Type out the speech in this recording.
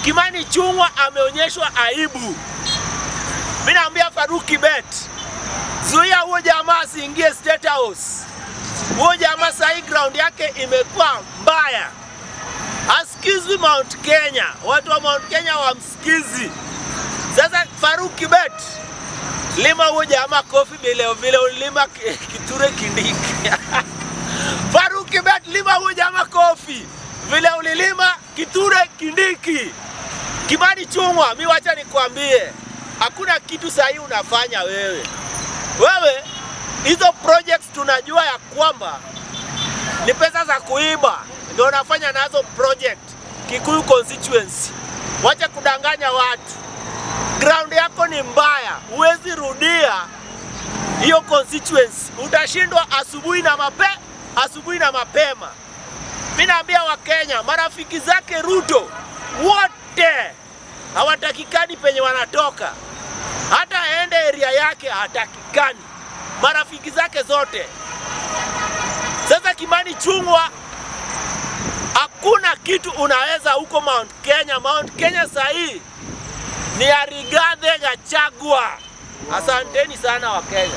Kimani Ichung'wah ameonyeshwa aibu. Mimi naambia Faruk Kibet, zuia huyo jamaa asiingie State House. Huyo jamaa sahi ground yake imekuwa mbaya. Asikizwi Mount Kenya. Watu wa Mount Kenya wamsikizi. Sasa Faruk Kibet, lima huyo jamaa kofi vile ulima Kithure Kindiki. Faruk Kibet, lima huyo jamaa kofi vile ulilima Kithure Kindiki. Kimani Ichung'wah, mimi wacha nikwambie, hakuna kitu sahi unafanya wewe. Wewe hizo projects tunajua ya kwamba ni pesa za kuiba ndio unafanya nazo project Kikuyu constituency. Wacha kudanganya watu. Ground yako ni mbaya, huwezi rudia hiyo constituency. Utashindwa asubuhi na mapema. Mimi naambia Wakenya, marafiki zake Ruto wote hawatakikani penye wanatoka. Hata aende area yake hatakikani. Marafiki zake zote. Sasa Kimani Ichung'wah, hakuna kitu unaweza huko Mount Kenya. Mount Kenya sahi ni ya Rigathi Gachagua. Asanteni sana Wakenya.